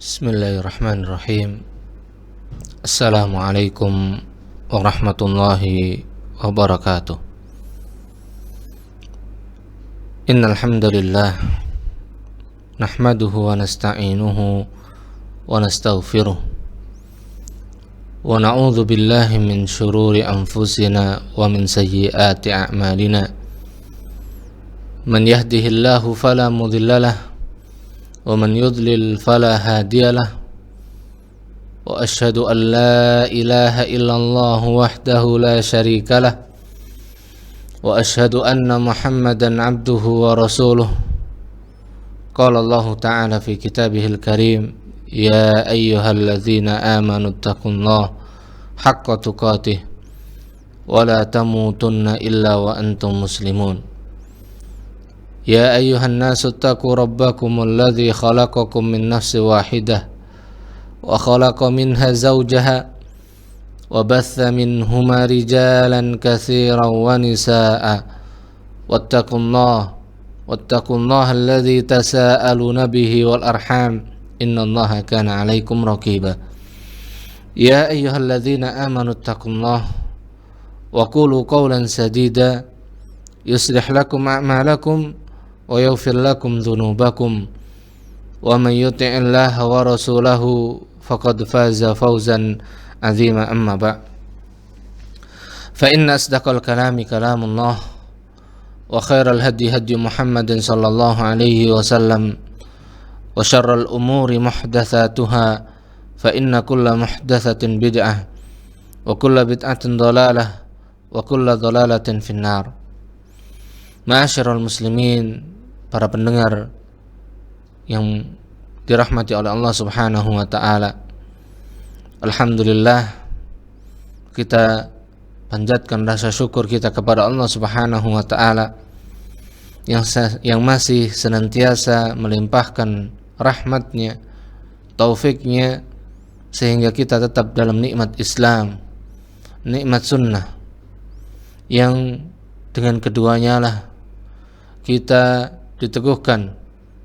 Bismillahirrahmanirrahim. Assalamualaikum warahmatullahi wabarakatuh. Innal hamdalillah nahmaduhu wa nasta'inuhu wa nastaghfiruh wa na'udzu billahi min shururi anfusina wa min sayyiati a'malina. Man yahdihillahu fala mudhillalah wa man yudlil fala hadiyalah. Wa asyhadu an la ilaha illallah wahdahu la syarikalah wa asyhadu anna Muhammadan abduhu wa rasuluh. Qala Allah ta'ala fi kitabihil karim, ya ayyuhalladzina amanu taqullaha haqqa tuqatih wa la tamutunna illa wa antum muslimun. Ya ayyuhan nasu taqu rabbakumul ladzi khalaqakum min nafsin wahidah wa khalaqa minha zawjaha wa batha minhuma rijalan katsiran wa nisaa'a wattaqullaha alladzi tasaaluna bihi wal arham innallaha kana 'alaikum raqiba. Ya ayyuhalladzina amanu taqullaha wa qulu qawlan sadida yuslih lakum a'malakum wa yaghfir lakum dhunubakum wa man yuti'illaha wa rasulahu faqad faza fawzan 'azima. Amma ba'd, fa inna asdaqal kalami kalamullah wa khairal hadi hadi Muhammadin sallallahu alaihi wasallam wa syarral umuri muhdatsatuha fa inna kulla muhdatsatin bid'ah wa kulla bid'atin dhalalah wa kulla dhalalatin finnar. Ma'asyiral muslimin, para pendengar yang dirahmati oleh Allah Subhanahu wa taala. Alhamdulillah, kita panjatkan rasa syukur kita kepada Allah Subhanahu wa taala yang masih senantiasa melimpahkan rahmatnya, taufiknya, sehingga kita tetap dalam nikmat Islam, nikmat sunnah, yang dengan keduanya lah kita diteguhkan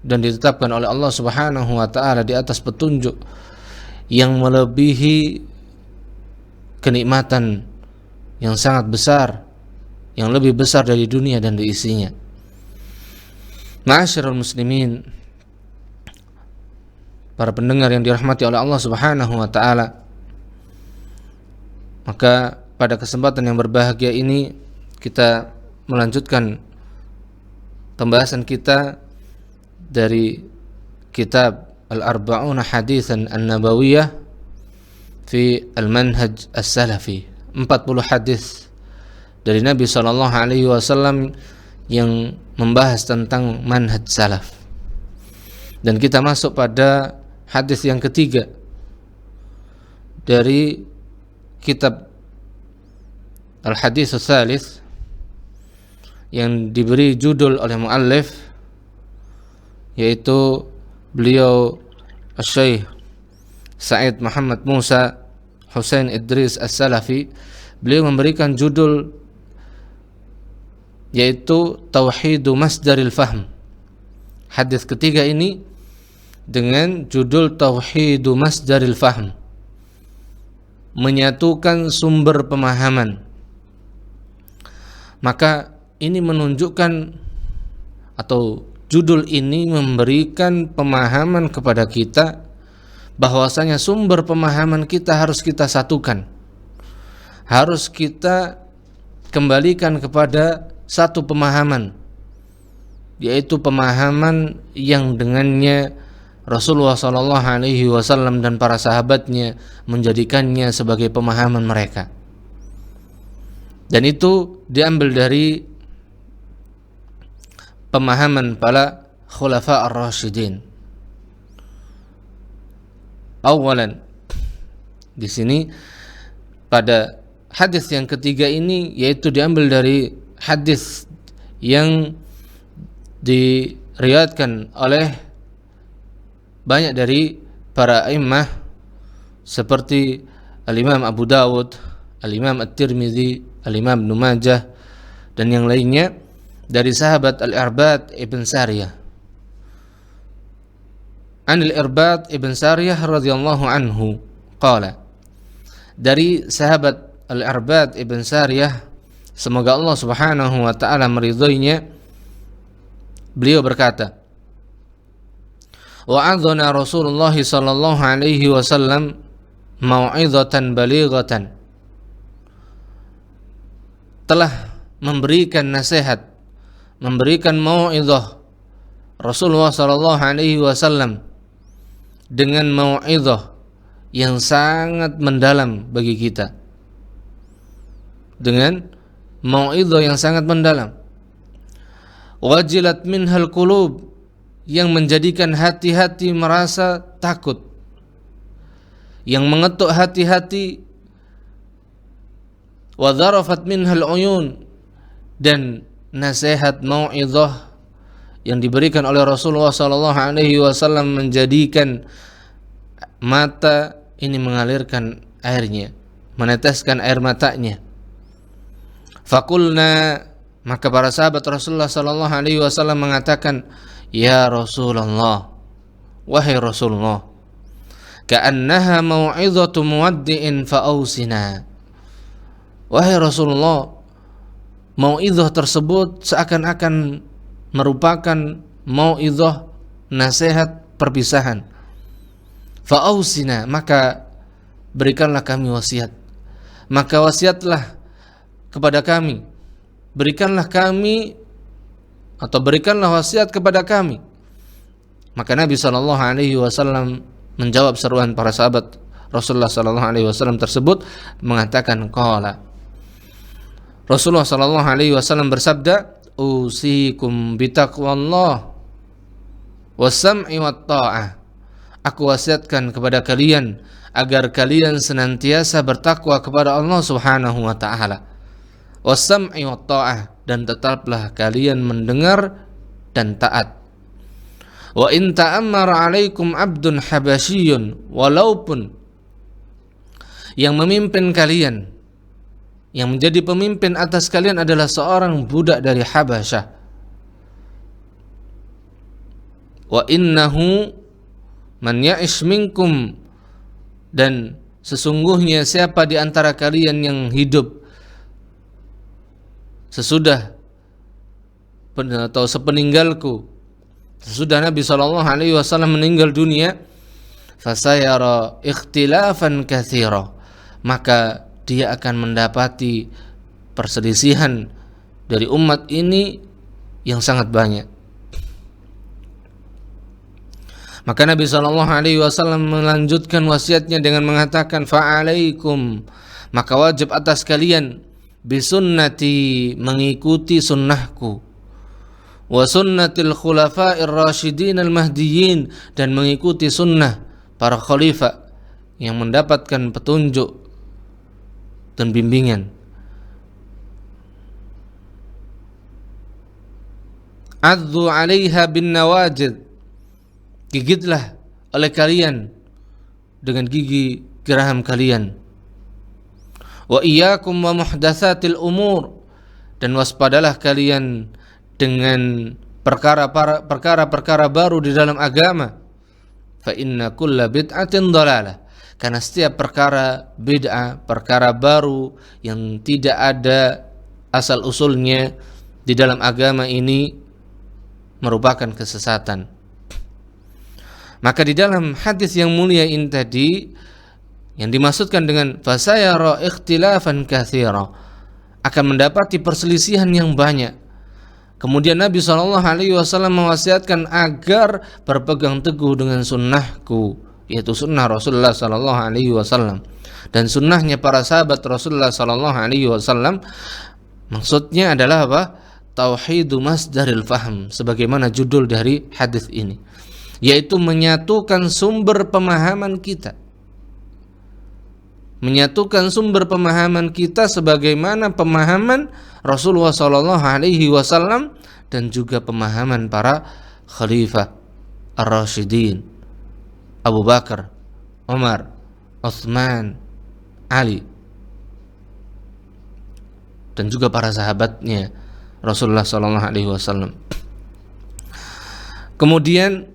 dan ditetapkan oleh Allah Subhanahu wa taala di atas petunjuk yang melebihi kenikmatan yang sangat besar, yang lebih besar dari dunia dan diisinya. Ma'asyiral muslimin, para pendengar yang dirahmati oleh Allah Subhanahu wa taala, maka pada kesempatan yang berbahagia ini kita melanjutkan pembahasan kita dari kitab Al-Arba'una Haditsan An-Nabawiyah fi Al-Manhaj As-Salafi, 40 hadis dari Nabi sallallahu alaihi wasallam yang membahas tentang manhaj salaf. Dan kita masuk pada hadis yang ketiga dari kitab Al-Hadits Ats-Tsalits yang diberi judul oleh muallif, yaitu beliau Syekh Sa'id Muhammad Musa Husain Idris As-Salafi. Beliau memberikan judul yaitu Tauhidu Masdaril Fahm. Hadis ketiga ini dengan judul Tauhidu Masdaril Fahm, menyatukan sumber pemahaman. Maka ini menunjukkan, atau judul ini memberikan pemahaman kepada kita bahwasanya sumber pemahaman kita harus kita satukan, harus kita kembalikan kepada satu pemahaman, yaitu pemahaman yang dengannya Rasulullah SAW dan para sahabatnya menjadikannya sebagai pemahaman mereka. Dan itu diambil dari pemahaman para khulafa ar-rasyidin. Awalan, di sini pada hadis yang ketiga ini, yaitu diambil dari hadis yang diriwayatkan oleh banyak dari para imam seperti Al-Imam Abu Dawud, Al-Imam At-Tirmidzi, Al-Imam Ibnu Majah dan yang lainnya, dari sahabat Al-Irbad ibn Sariyah Anil Irbad ibn Sariyah radhiyallahu anhu qala, dari sahabat Al-Irbad ibn Sariyah, semoga Allah Subhanahu wa taala meridhoinya, beliau berkata, wa'adhana Rasulullah sallallahu alaihi wasallam mau'izatan balighatan, telah memberikan nasihat, memberikan mau'izah Rasulullah sallallahu alaihi wasallam dengan mau'izah yang sangat mendalam bagi kita, dengan mau'izah yang sangat mendalam. Wajilat minhal qulub, yang menjadikan hati-hati merasa takut, yang mengetuk hati-hati. Wa dharafat minhal uyun, dan nasihat mau'izah yang diberikan oleh Rasulullah sallallahu alaihi wasallam menjadikan mata ini mengalirkan airnya, meneteskan air matanya. Fakulna, maka para sahabat Rasulullah sallallahu alaihi wasallam mengatakan, ya Rasulullah, wahai Rasulullah, ka'annaha mau'izatu muwaddi'in fa'ausina. Wahai Rasulullah, mau'izah tersebut seakan-akan merupakan mau'izah nasihat perpisahan. Fa'ausina, maka berikanlah kami wasiat. Maka wasiatlah kepada kami, berikanlah kami, atau berikanlah wasiat kepada kami. Maka Nabi SAW menjawab seruan para sahabat Rasulullah SAW tersebut, mengatakan qala, Rasulullah SAW bersabda, usikum bitaqwallah wassam'i wat ta'ah. Aku wasiatkan kepada kalian agar kalian senantiasa bertakwa kepada Allah Subhanahu wa taala. Wassam'i wat ta'ah, dan tetaplah kalian mendengar dan taat. Wa in ta'ammara 'alaikum 'abdun habasyiyun, walaupun yang memimpin kalian, yang menjadi pemimpin atas kalian adalah seorang budak dari Habasyah. Wa innahu man ya'ish minkum, dan sesungguhnya siapa di antara kalian yang hidup sesudah atau sepeninggalku, sesudah Nabi SAW meninggal dunia, fasayara ikhtilafan katsira, maka dia akan mendapati perselisihan dari umat ini yang sangat banyak. Maka Nabi SAW melanjutkan wasiatnya dengan mengatakan, fa'alaikum, maka wajib atas kalian, bisunnati, mengikuti sunnahku, wa sunnatil khulafa'ir rasyidin al-mahdiyyin, dan mengikuti sunnah para khalifah yang mendapatkan petunjuk dan bimbingan. Adzu 'alaiha bin nawajid, gigitlah oleh kalian dengan gigi geraham kalian. Wa iyyakum wa muhdatsatil umur, dan waspadalah kalian dengan perkara-perkara baru di dalam agama. Fa inna kulla bid'atin dhalalah, karena setiap perkara bid'ah, perkara baru yang tidak ada asal usulnya di dalam agama ini merupakan kesesatan. Maka di dalam hadis yang mulia ini tadi, yang dimaksudkan dengan fasayara ikhtilafan katsira, akan mendapati perselisihan yang banyak. Kemudian Nabi SAW mewasiatkan agar berpegang teguh dengan sunnahku, yaitu sunnah Rasulullah SAW, dan sunnahnya para sahabat Rasulullah SAW. Maksudnya adalah apa? Tauhidu masdaril fahm, sebagaimana judul dari hadis ini, yaitu menyatukan sumber pemahaman kita, menyatukan sumber pemahaman kita sebagaimana pemahaman Rasulullah SAW dan juga pemahaman para khalifah ar-rasyidin, Abu Bakar, Umar, Utsman, Ali, dan juga para sahabatnya Rasulullah SAW. Kemudian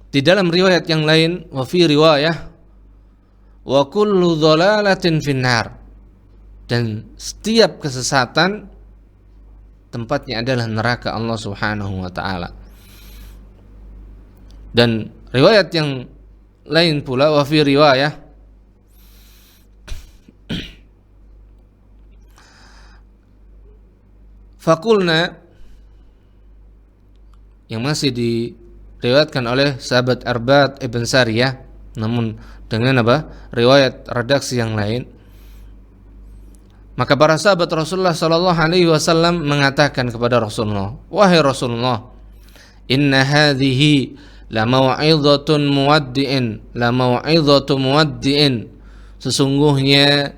Di dalam riwayat yang lain, wa fi riwayah wa kullu dhalalatin finnar, dan setiap kesesatan tempatnya adalah neraka Allah Subhanahu wa taala. Dan riwayat yang lain pula, wa fi riwayah faqulna, yang masih diriwayatkan oleh sahabat Arbad ibn Sariyah, namun dengan riwayat redaksi yang lain. Maka para sahabat Rasulullah sallallahu alaihi wasallam mengatakan kepada Rasulullah, wahai Rasulullah, inna hadhihi la mau'izatun muwaddi'in, sesungguhnya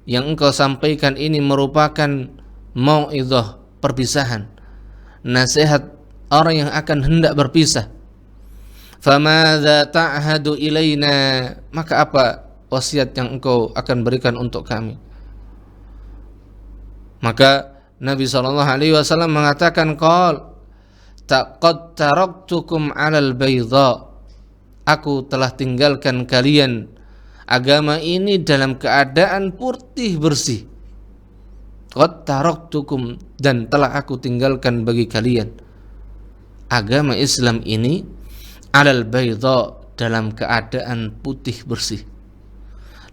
yang engkau sampaikan ini merupakan mau'izah, perpisahan, nasihat orang yang akan hendak berpisah. Famadza ta'hadu ilaina, maka apa wasiat yang engkau akan berikan untuk kami? Maka Nabi SAW mengatakan, qal taqad taraktukum 'alal baydha, aku telah tinggalkan kalian agama ini dalam keadaan putih bersih. Qad taraktukum, dan telah aku tinggalkan bagi kalian agama Islam ini 'alal baydha, dalam keadaan putih bersih.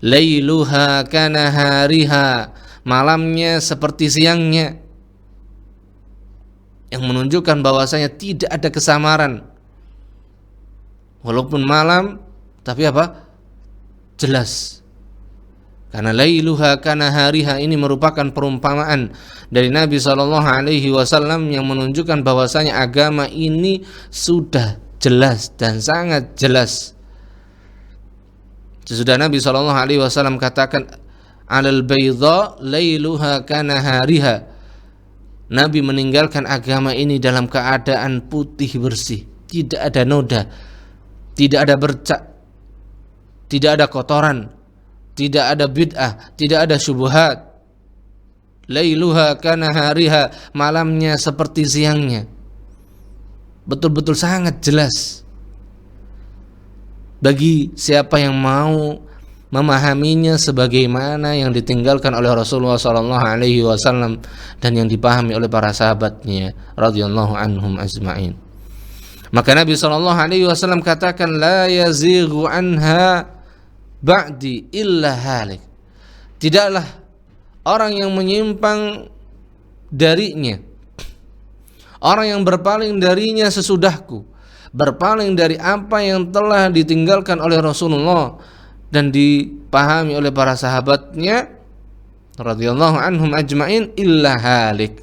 Lailuha kanahariha, malamnya seperti siangnya, yang menunjukkan bahwasanya tidak ada kesamaran. Walaupun malam, tapi jelas. Karena lailuha kanahariha ini merupakan perumpamaan dari Nabi SAW yang menunjukkan bahwasanya agama ini sudah jelas dan sangat jelas. Sesudah Nabi SAW katakan alal baydha lailuha kanahariha, Nabi meninggalkan agama ini dalam keadaan putih bersih, tidak ada noda, tidak ada bercak, tidak ada kotoran, tidak ada bid'ah, tidak ada syubhat. Lailuha kanahariha, malamnya seperti siangnya. Betul-betul sangat jelas bagi siapa yang mau memahaminya sebagaimana yang ditinggalkan oleh Rasulullah SAW dan yang dipahami oleh para sahabatnya radhiyallahu anhum ajma'in. Maka Nabi SAW katakan, la yazighu anha ba'di illa halik, tidaklah orang yang menyimpang darinya, orang yang berpaling darinya sesudahku, berpaling dari apa yang telah ditinggalkan oleh Rasulullah dan dipahami oleh para sahabatnya radhiyallahu anhum ajma'in, illa halik,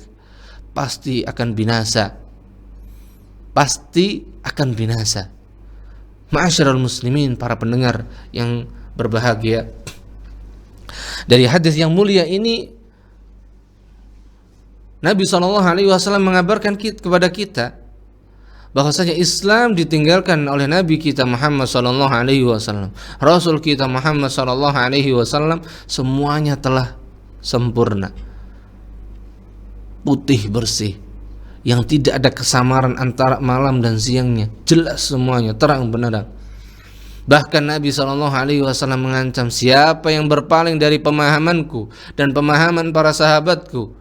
pasti akan binasa, pasti akan binasa. Ma'asyiral muslimin, para pendengar yang berbahagia, dari hadis yang mulia ini Nabi SAW mengabarkan kepada kita bahwasanya Islam ditinggalkan oleh Nabi kita Muhammad SAW, Rasul kita Muhammad SAW, semuanya telah sempurna, putih bersih, yang tidak ada kesamaran antara malam dan siangnya, jelas semuanya, terang benderang. Bahkan Nabi SAW mengancam, siapa yang berpaling dari pemahamanku dan pemahaman para sahabatku,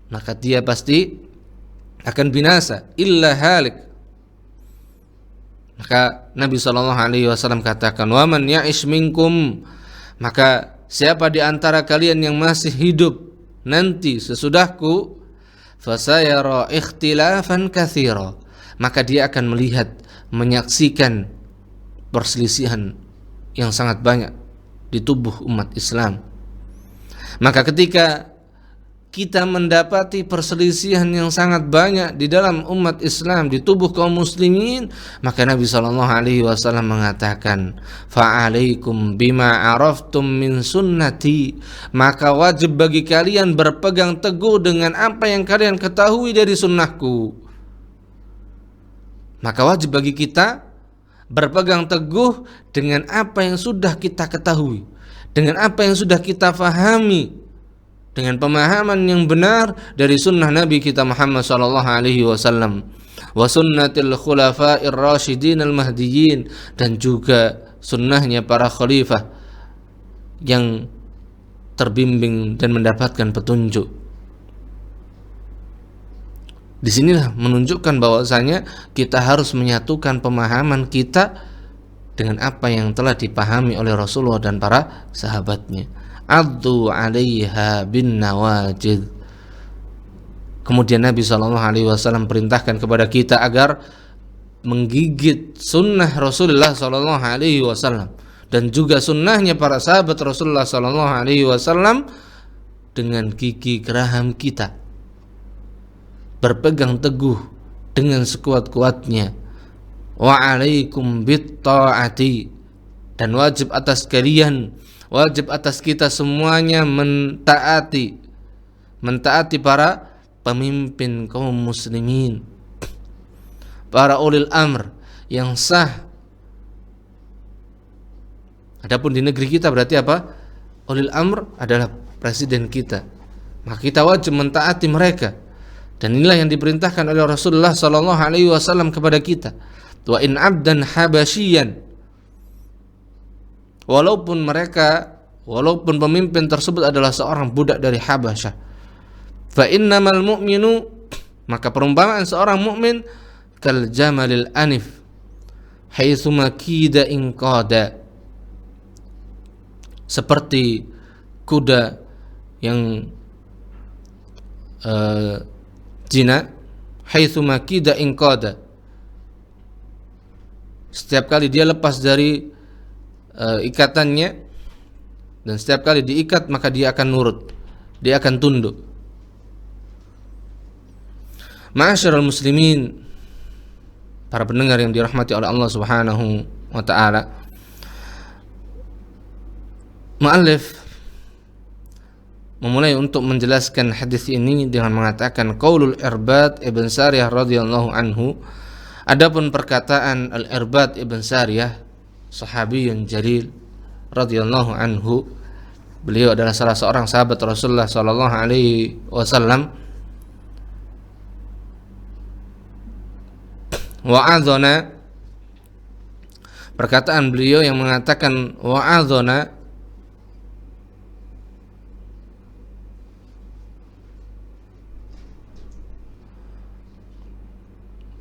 maka dia pasti akan binasa, illa halik. Maka Nabi SAW katakan, wa man ya'ish minkum, maka siapa di antara kalian yang masih hidup nanti sesudahku, fasayara ikhtilafan katsira, maka dia akan melihat, menyaksikan perselisihan yang sangat banyak di tubuh umat Islam. Maka ketika kita mendapati perselisihan yang sangat banyak di dalam umat Islam, di tubuh kaum muslimin, maka Nabi SAW mengatakan, fa'alaikum bima araftum min sunnati, maka wajib bagi kalian berpegang teguh dengan apa yang kalian ketahui dari sunnahku. Maka wajib bagi kita berpegang teguh dengan apa yang sudah kita ketahui, dengan apa yang sudah kita fahami, dengan pemahaman yang benar dari sunnah Nabi kita Muhammad SAW. wa sunnatil khulafa'ir rasyidin al-mahdiyyin, dan juga sunnahnya para khalifah yang terbimbing dan mendapatkan petunjuk. Disinilah menunjukkan bahwasanya kita harus menyatukan pemahaman kita dengan apa yang telah dipahami oleh Rasulullah dan para sahabatnya. Addu 'alaiha bin nawajid. Kemudian Nabi SAW perintahkan kepada kita agar menggigit sunnah Rasulullah SAW dan juga sunnahnya para sahabat Rasulullah SAW dengan gigi geraham kita, berpegang teguh dengan sekuat-kuatnya. Wa 'alaikum bit ta'ati, dan wajib atas kalian, wajib atas kita semuanya mentaati para pemimpin kaum muslimin, para ulil amr yang sah. Adapun di negeri kita berarti apa? Ulil amr adalah presiden kita, maka kita wajib mentaati mereka. Dan inilah yang diperintahkan oleh Rasulullah SAW kepada kita. Wa in abdan habasyian, walaupun pemimpin tersebut adalah seorang budak dari Habasyah. Fa innamal mu'minu, maka perumpamaan seorang mukmin kal jamalil anif haitsu makida inqada, seperti kuda yang jina, haitsu makida inqada, setiap kali dia lepas dari ikatannya, dan setiap kali diikat maka dia akan nurut, dia akan tunduk. Ma'asyiral muslimin, para pendengar yang dirahmati oleh Allah Subhanahu wa taala, muallif memulai untuk menjelaskan hadis ini dengan mengatakan qaulul Irbad ibn Sariyah radhiyallahu anhu. Adapun perkataan Al-Irbad ibn Sariyah, sahabiyun jalil radhiyallahu anhu, beliau adalah salah seorang sahabat Rasulullah sallallahu alaihi wasallam. Wa'adhana, perkataan beliau yang mengatakan wa'adhana,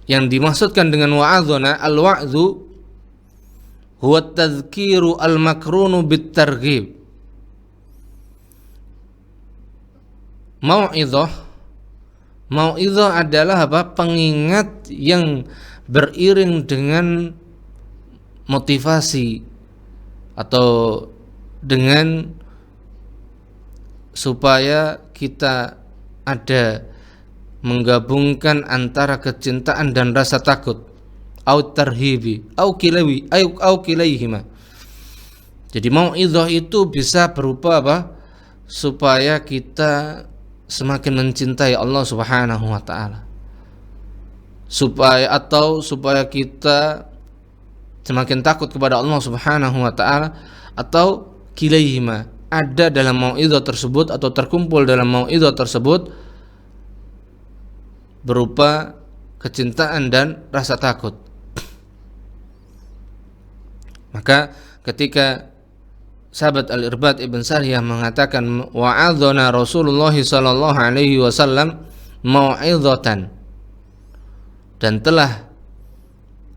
yang dimaksudkan dengan wa'adhana, al-wa'dhu huwa tadhkiru al-makrunu bit-targhib. Mau'idhah adalah apa? Pengingat yang beriring dengan motivasi, atau dengan supaya kita ada menggabungkan antara kecintaan dan rasa takut, au tarhibi au kilaihima. Jadi mau'idhah itu bisa berupa apa? Supaya kita semakin mencintai Allah Subhanahu wa taala, supaya kita semakin takut kepada Allah Subhanahu wa taala, atau kilaihima, ada dalam mau'idhah tersebut atau terkumpul dalam mau'idhah tersebut berupa kecintaan dan rasa takut. Maka ketika sahabat Al-Irbad ibn Sariyah mengatakan wa'adhana Rasulullah sallallahu alaihi wasallam mau'idhatan, dan telah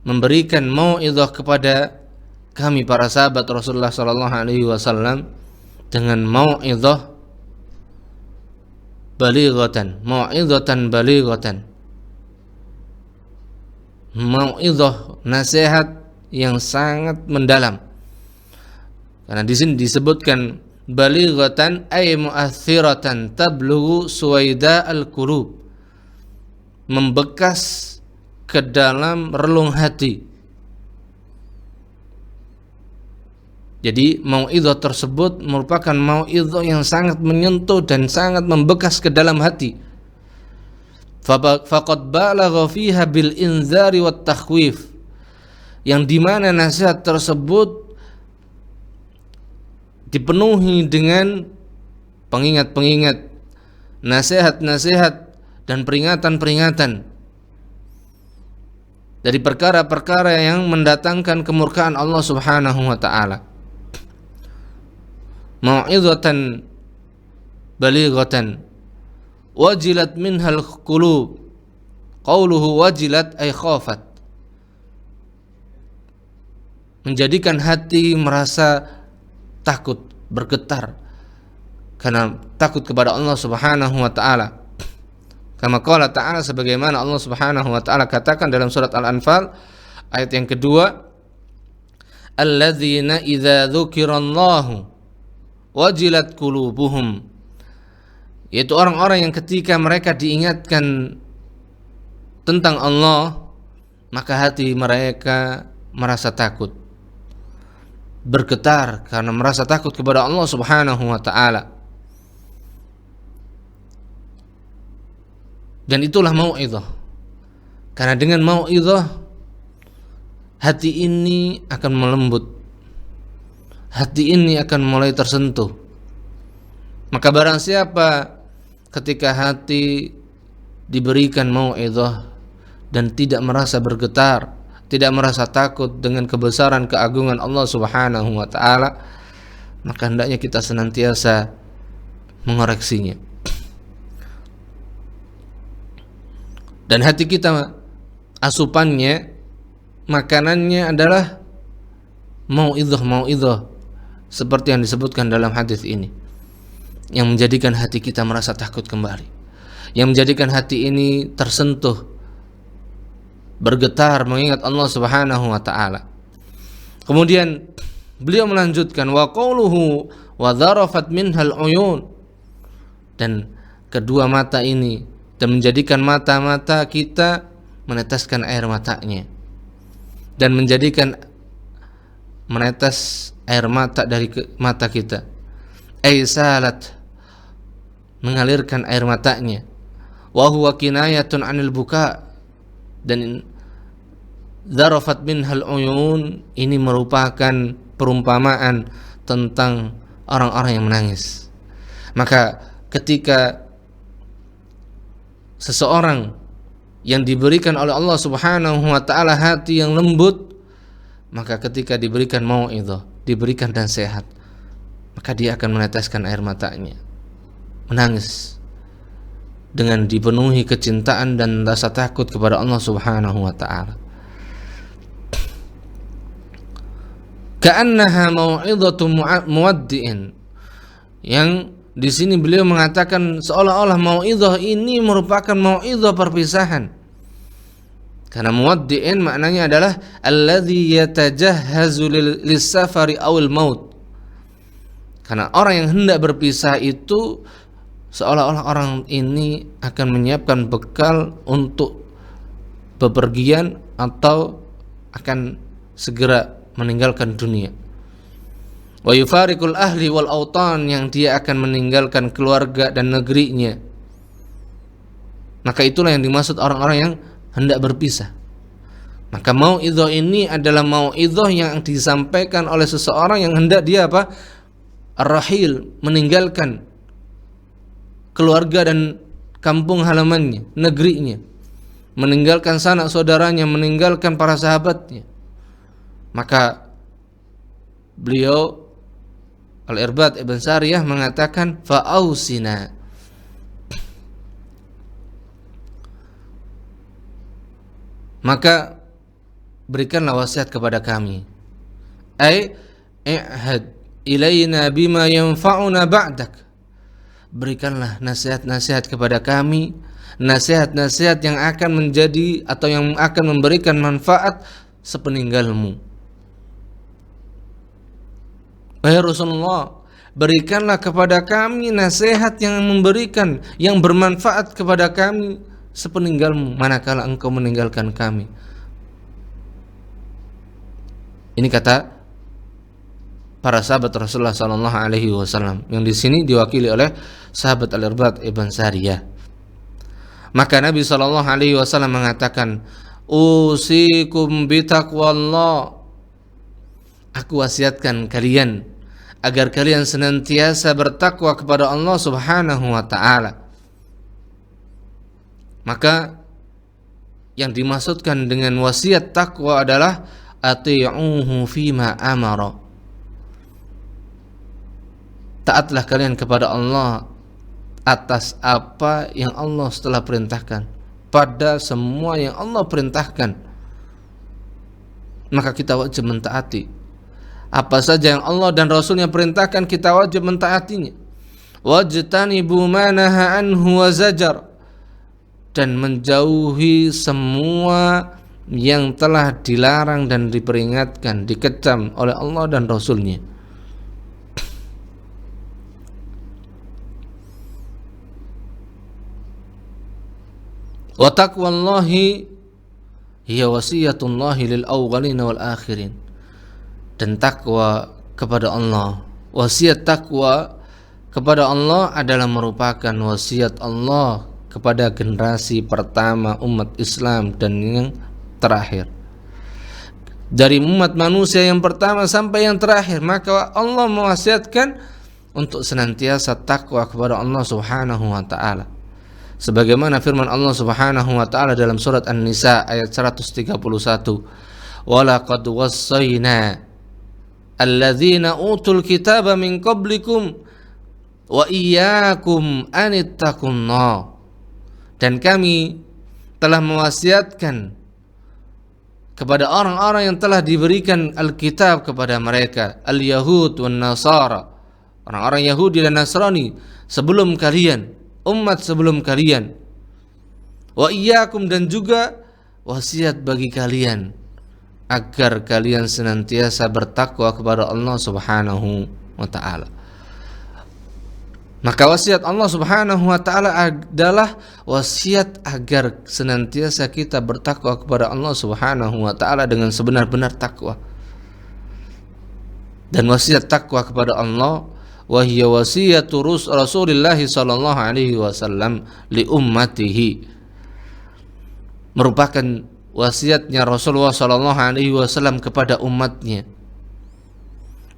memberikan mau'idhah kepada kami para sahabat Rasulullah sallallahu alaihi wasallam dengan mau'idhah balighatan, mau'idhatan balighatan, mau'idhah nasihat yang sangat mendalam. Karena di sini disebutkan balighatan ay mu'athiratan tablughu suwaida al-qulub, membekas ke dalam relung hati. Jadi mau'idhah tersebut merupakan mau'idhah yang sangat menyentuh dan sangat membekas ke dalam hati. Faqad balagha fiha bil inzari wat takhwif, yang dimana nasihat tersebut dipenuhi dengan pengingat-pengingat, nasihat-nasihat dan peringatan-peringatan. dari perkara-perkara yang mendatangkan kemurkaan Allah Subhanahu wa taala. Mau'izatan balighatan wajilat minhal qulub. Qauluhu wajilat ay khafat. Menjadikan hati merasa takut, bergetar karena takut kepada Allah Subhanahu wa taala. Kama qala ta'ala, sebagaimana Allah Subhanahu wa taala katakan dalam surat Al-Anfal ayat yang kedua, alladzina idza dzukirallahu wajilat qulubuhum, yaitu orang-orang yang ketika mereka diingatkan tentang Allah maka hati mereka merasa takut, bergetar karena merasa takut kepada Allah Subhanahu wa taala. Dan itulah mau'izah. Karena dengan mau'izah hati ini akan melembut, hati ini akan mulai tersentuh. Maka barang siapa ketika hati diberikan mau'izah dan tidak merasa bergetar, tidak merasa takut dengan kebesaran keagungan Allah Subhanahu wa taala, maka hendaknya kita senantiasa mengoreksinya. Dan hati kita asupannya, makanannya adalah mau'izah seperti yang disebutkan dalam hadis ini, yang menjadikan hati kita merasa takut kembali, yang menjadikan hati ini tersentuh, bergetar mengingat Allah Subhanahu wa taala. Kemudian beliau melanjutkan wa qauluhu wa dzarafat minhal uyun, dan kedua mata ini dan menjadikan mata-mata kita meneteskan air matanya, dan menjadikan menetes air mata dari mata kita, aisalat, mengalirkan air matanya, wa huwa kinayatun 'anil buka, dan dzarafat minhal uyun ini merupakan perumpamaan tentang orang-orang yang menangis. Maka ketika seseorang yang diberikan oleh Allah Subhanahu wa taala hati yang lembut, maka ketika diberikan mau'izah, diberikan nasihat, maka dia akan meneteskan air matanya, menangis dengan dipenuhi kecintaan dan rasa takut kepada Allah Subhanahu wa taala. Ka'annaha mau'izatu muwaddi'in, yang di sini beliau mengatakan seolah-olah mau'izah ini merupakan mau'izah perpisahan. Karena muwaddi'in maknanya adalah alladzi yatajahhazu lis-safari awil maut. Karena orang yang hendak berpisah itu seolah-olah orang ini akan menyiapkan bekal untuk bepergian atau akan segera meninggalkan dunia. Wa yufariqul ahli wal autan, yang dia akan meninggalkan keluarga dan negerinya. Maka itulah yang dimaksud orang-orang yang hendak berpisah. Maka mau'izah ini adalah mau'izah yang disampaikan oleh seseorang yang hendak dia apa? Ar-rahil, meninggalkan keluarga dan kampung halamannya, negerinya, meninggalkan sanak saudaranya, meninggalkan para sahabatnya. Maka beliau Al-Irbad Ibn Sariyah mengatakan fa'ausina, maka berikanlah wasiat kepada kami, ai i'had ilaina bima yanfa'una ba'dak, berikanlah nasihat-nasihat kepada kami, nasihat-nasihat yang akan menjadi atau yang akan memberikan manfaat sepeninggalmu. Wahai Rasulullah, berikanlah kepada kami nasihat yang memberikan, yang bermanfaat kepada kami sepeninggalmu, manakala engkau meninggalkan kami. Ini kata para sahabat Rasulullah sallallahu alaihi wasallam, yang di sini diwakili oleh sahabat Al-Irbad Ibn Sariyah. Maka Nabi sallallahu alaihi wasallam mengatakan, usikum bitaqwallah, aku wasiatkan kalian agar kalian senantiasa bertakwa kepada Allah Subhanahu wa taala. Maka yang dimaksudkan dengan wasiat takwa adalah ati'uhu fima amara. Taatlah kalian kepada Allah atas apa yang Allah telah perintahkan, pada semua yang Allah perintahkan, maka kita wajib mentaati. Apa saja yang Allah dan Rasulnya perintahkan, kita wajib mentaatinya. Wajtanibu ma naha anhu wa zajar, dan menjauhi semua yang telah dilarang dan diperingatkan, dikecam oleh Allah dan Rasulnya. Wa taqwallahi hiya wasiyatullahi lil awwalin wal akhirin. Dan takwa kepada Allah, wasiat takwa kepada Allah adalah merupakan wasiat Allah kepada generasi pertama umat Islam dan yang terakhir. Dari umat manusia yang pertama sampai yang terakhir, maka Allah mewasiatkan untuk senantiasa takwa kepada Allah Subhanahu wa taala. Sebagaimana firman Allah Subhanahu wa taala dalam surat An-Nisa ayat 131, "Walaqad wassayna alladzina utul kitaba min qablikum wa iyyakum anittaqunna." Dan kami telah mewasiatkan kepada orang-orang yang telah diberikan Alkitab kepada mereka, al-Yahud wan Nasara, orang-orang Yahudi dan Nasrani sebelum kalian, umat sebelum kalian. Wa iyyakum, dan juga wasiat bagi kalian agar kalian senantiasa bertakwa kepada Allah Subhanahu wa taala. Maka wasiat Allah Subhanahu wa taala adalah wasiat agar senantiasa kita bertakwa kepada Allah Subhanahu wa taala dengan sebenar-benar takwa. Dan wasiat takwa kepada Allah wa hiya wasiyatu Rasulillah sallallahu alaihi wasallam li ummatihi, merupakan wasiatnya Rasulullah sallallahu alaihi wasallam kepada umatnya.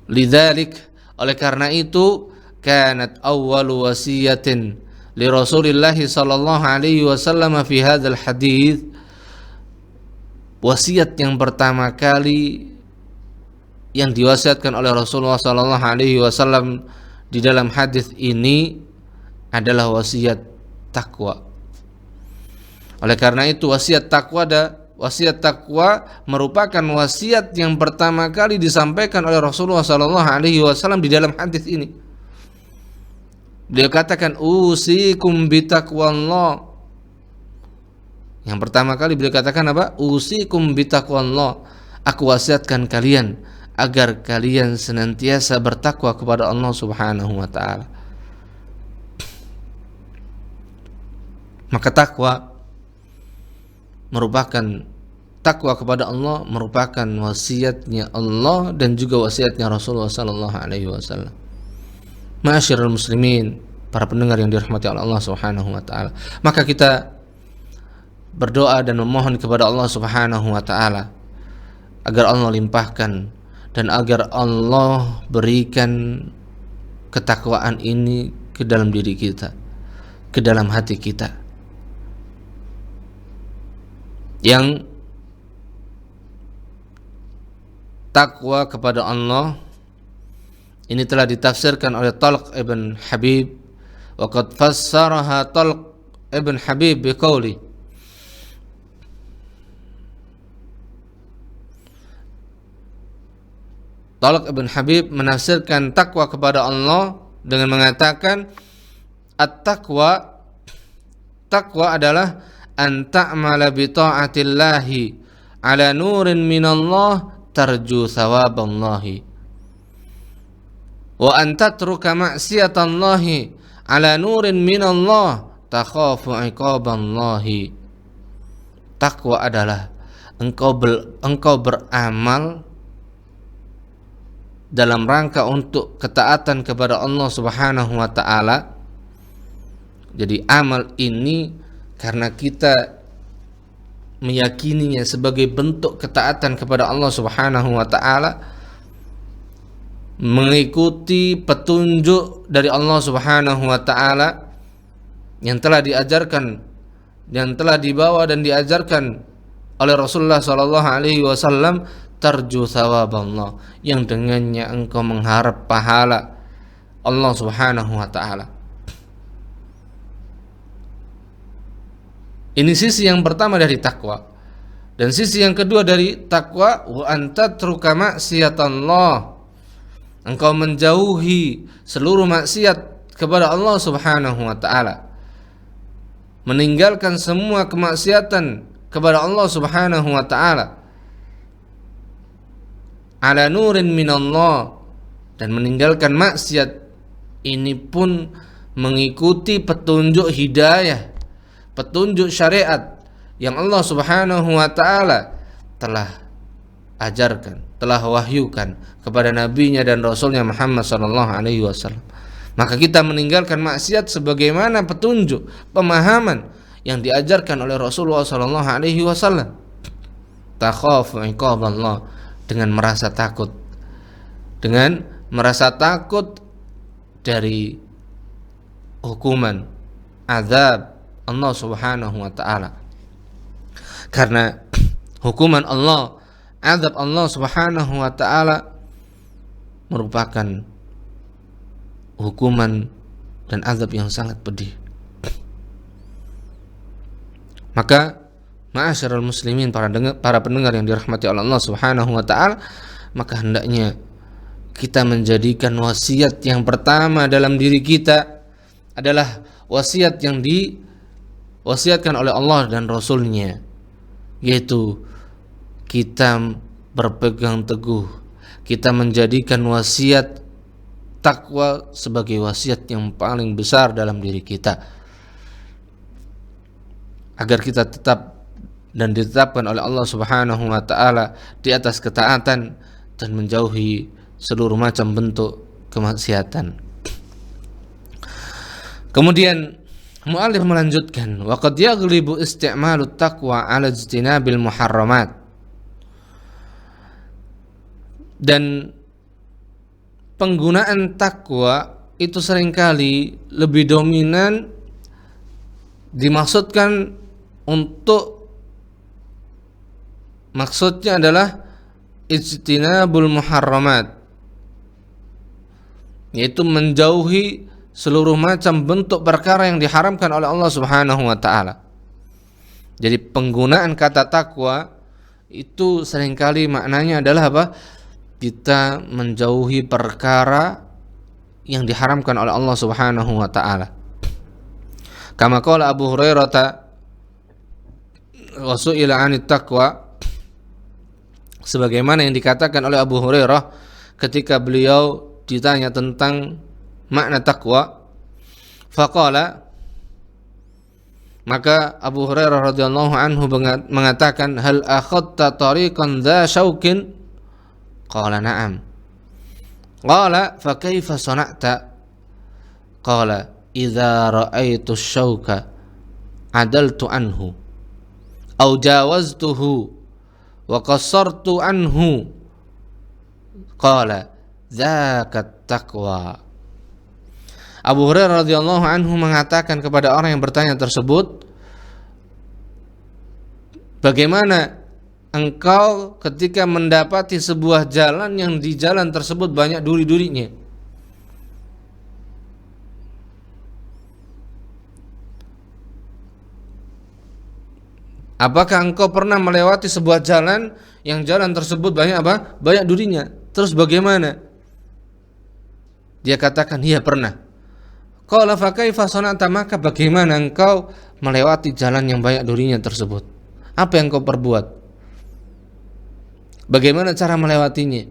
Lidzalik, oleh karena itu, kanat awwalu wasiyatin li Rasulillah sallallahu alaihi wasallam fi hadzal hadits, wasiat yang pertama kali yang diwasiatkan oleh Rasulullah sallallahu alaihi wasallam di dalam hadis ini adalah wasiat takwa. Oleh karena itu wasiat takwa merupakan wasiat yang pertama kali disampaikan oleh Rasulullah sallallahu alaihi wasallam di dalam hadis ini. Beliau katakan usikum bitaqwallah. Yang pertama kali beliau katakan apa? Usikum bitaqwallah. Aku wasiatkan kalian agar kalian senantiasa bertakwa kepada Allah Subhanahu wa taala. Maka takwa kepada Allah merupakan wasiatnya Allah dan juga wasiatnya Rasulullah sallallahu alaihi wasallam. Ma'asyiral muslimin, para pendengar yang dirahmati oleh Allah Subhanahu wa taala. Maka kita berdoa dan memohon kepada Allah Subhanahu wa taala agar Allah limpahkan dan agar Allah berikan ketakwaan ini ke dalam diri kita, ke dalam hati kita, yang takwa kepada Allah ini telah ditafsirkan oleh Talq ibn Habib, wa qad fassaraha Talq ibn Habib biqauli, Talq ibn Habib menafsirkan takwa kepada Allah dengan mengatakan at-taqwa, takwa adalah an ta'mala bi ta'atillahi ala nurin minallah tarju thawaballahi wa an tatruka ma'siyatallahi ala nurin minallah takhafu iqaballahi. Takwa adalah engkau beramal dalam rangka untuk ketaatan kepada Allah Subhanahu wa taala. Jadi amal ini karena kita meyakininya sebagai bentuk ketaatan kepada Allah Subhanahu wa taala, mengikuti petunjuk dari Allah Subhanahu wa taala yang telah diajarkan yang telah dibawa dan diajarkan oleh Rasulullah sallallahu alaihi wasallam, tarju thawaballah, yang dengannya engkau mengharap pahala Allah Subhanahu wa taala. Ini sisi yang pertama dari takwa. Dan sisi yang kedua dari takwa, wa antatruka maksiatallah, engkau menjauhi seluruh maksiat kepada Allah Subhanahu wa taala, meninggalkan semua kemaksiatan kepada Allah Subhanahu wa taala, ala nurin minallah, dan meninggalkan maksiat ini pun mengikuti petunjuk hidayah, petunjuk syariat yang Allah Subhanahu wa taala telah ajarkan, telah wahyukan kepada nabinya dan rasulnya Muhammad sallallahu alaihi wasallam. Maka kita meninggalkan maksiat sebagaimana petunjuk, pemahaman yang diajarkan oleh Rasulullah sallallahu alaihi wasallam. Takhafu iqaballah, dengan merasa takut, dari hukuman azab Allah Subhanahu wa taala. Karena hukuman Allah, azab Allah Subhanahu wa taala merupakan hukuman dan azab yang sangat pedih. Maka ma'asyiral muslimin, para pendengar yang dirahmati oleh Allah Subhanahu wa taala, maka hendaknya kita menjadikan wasiat yang pertama dalam diri kita adalah wasiat yang diwasiatkan oleh Allah dan Rasul-Nya, yaitu kita berpegang teguh, kita menjadikan wasiat takwa sebagai wasiat yang paling besar dalam diri kita, agar kita tetap dan ditetapkan oleh Allah Subhanahu wa taala di atas ketaatan dan menjauhi seluruh macam bentuk kemaksiatan. Kemudian mu'allif melanjutkan, wa qad yaghlibu isti'malut taqwa 'ala ijtinabil muharramat. Dan penggunaan takwa itu seringkali lebih dominan dimaksudkan untuk, maksudnya adalah ijtinabul muharramat, yaitu menjauhi seluruh macam bentuk perkara yang diharamkan oleh Allah Subhanahu wa taala. Jadi penggunaan kata takwa itu seringkali maknanya adalah apa? Kita menjauhi perkara yang diharamkan oleh Allah Subhanahu wa taala. Kama qala Abu Hurairah wa su'ila 'anit taqwa, sebagaimana yang dikatakan oleh Abu Hurairah ketika beliau ditanya tentang makna takwa, faqala, maka Abu Hurairah radhiyallahu anhu mengatakan, hal akhadta tariqan dha syaukin? Qala na'am. Qala fa kaifa sana'ta? Qala idza ra'aitu syauka adaltu anhu aw jawaztuhu wa qassartu anhu. Qala dzaka taqwa. Abu Hurairah radhiyallahu anhu mengatakan kepada orang yang bertanya tersebut, bagaimana engkau ketika mendapati sebuah jalan yang di jalan tersebut banyak duri-durinya? Apakah engkau pernah melewati sebuah jalan yang jalan tersebut banyak apa? Banyak durinya. Terus bagaimana? Dia katakan, iya pernah. Qala fa kaifa sana'ta, maka bagaimana engkau melewati jalan yang banyak durinya tersebut? Apa yang kau perbuat? Bagaimana cara melewatinya?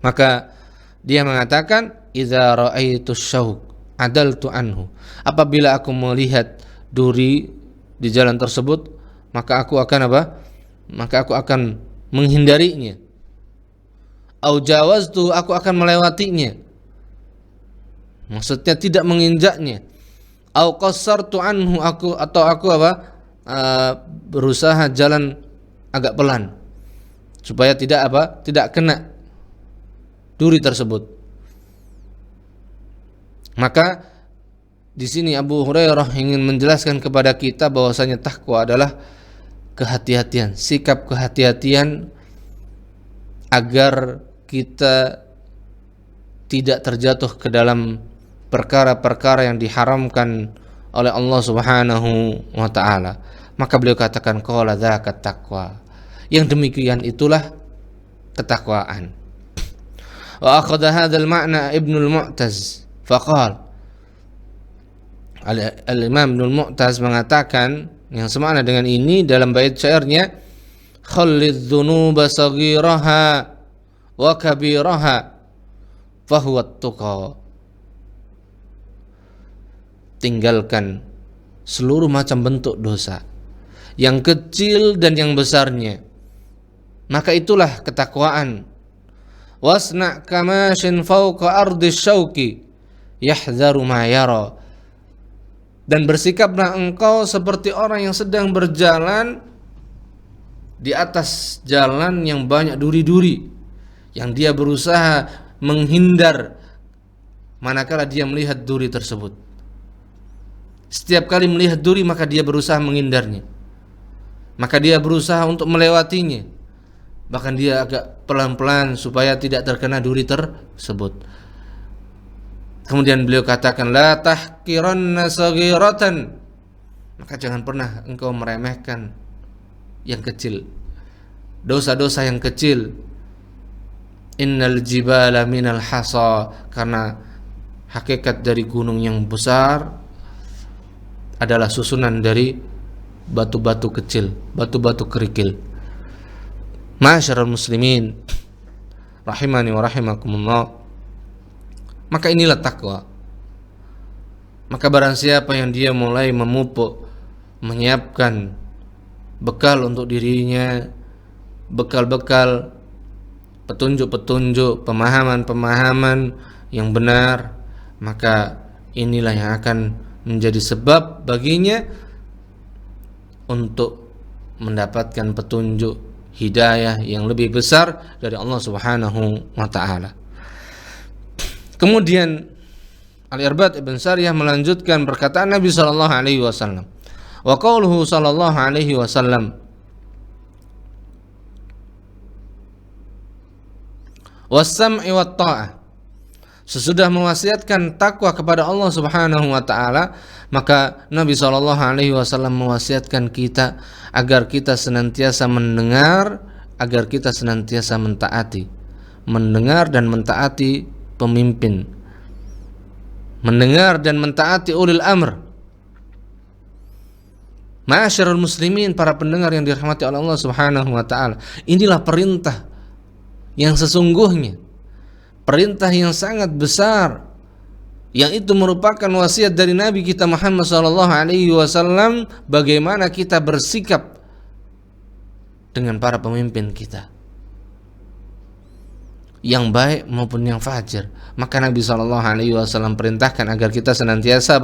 Maka dia mengatakan, idza ra'aitu syauq adaltu anhu. Apabila aku melihat duri di jalan tersebut, maka aku akan apa? Maka aku akan menghindarinya. Au jawaztu, aku akan melewatinya. Maksudnya tidak menginjaknya. Au qassartu anhu, aku apa? Berusaha jalan agak pelan supaya tidak kena duri tersebut. Maka Di sini Abu Hurairah ingin menjelaskan kepada kita bahwasanya takwa adalah kehati-hatian, sikap kehati-hatian agar kita tidak terjatuh ke dalam perkara-perkara yang diharamkan oleh Allah Subhanahu wa taala. Maka beliau katakan qala dzakat taqwa. Yang demikian itulah ketakwaan. Wa akhadha hadzal ma'na Ibnul Mu'taz faqala, Al-Imam Ibnul Mu'taz mengatakan yang semakna dengan ini dalam bait syairnya, khallidz dzunuba saghiraha wa kabiraha fahuwa at-tuqa. Tinggalkan seluruh macam bentuk dosa, yang kecil dan yang besarnya, maka itulah ketakwaan. Wasna kamashin fawqa ardi syauqi yahdharu ma yara. Dan bersikaplah engkau seperti orang yang sedang berjalan di atas jalan yang banyak duri-duri, yang dia berusaha menghindar manakala dia melihat duri tersebut. Setiap kali melihat duri maka dia berusaha menghindarnya, maka dia berusaha untuk melewatinya, bahkan dia agak pelan-pelan supaya tidak terkena duri tersebut. Kemudian beliau katakan, la tahqiranna saghiratan, maka jangan pernah engkau meremehkan yang kecil, dosa-dosa yang kecil. Innal jibala minal hasa, karena hakikat dari gunung yang besar adalah susunan dari batu-batu kecil, batu-batu kerikil. Ma'asyiral muslimin rahimani wa rahimakumullah. Maka inilah takwa. Maka barang siapa yang dia mulai memupuk, menyiapkan bekal untuk dirinya, bekal-bekal petunjuk-petunjuk, pemahaman-pemahaman yang benar, maka inilah yang akan menjadi sebab baginya untuk mendapatkan petunjuk hidayah yang lebih besar dari Allah Subhanahu wa taala. Kemudian Al-Irbad Ibn Sariyah melanjutkan perkataan Nabi sallallahu alaihi wasallam. Wa qauluhu sallallahu alaihi wasallam, was-sam'i wat-tha'ah. Sesudah mewasiatkan takwa kepada Allah Subhanahu wa taala, maka Nabi sallallahu alaihi wasallam mewasiatkan kita agar kita senantiasa mendengar, agar kita senantiasa mentaati. Mendengar dan mentaati pemimpin. Mendengar dan mentaati ulil amr. Ma'asyiral muslimin, para pendengar yang dirahmati oleh Allah Subhanahu wa taala, inilah perintah yang sesungguhnya, perintah yang sangat besar, yang itu merupakan wasiat dari Nabi kita Muhammad sallallahu alaihi wasallam, bagaimana kita bersikap dengan para pemimpin kita, yang baik maupun yang fajir. Maka Nabi sallallahu alaihi wasallam perintahkan agar kita senantiasa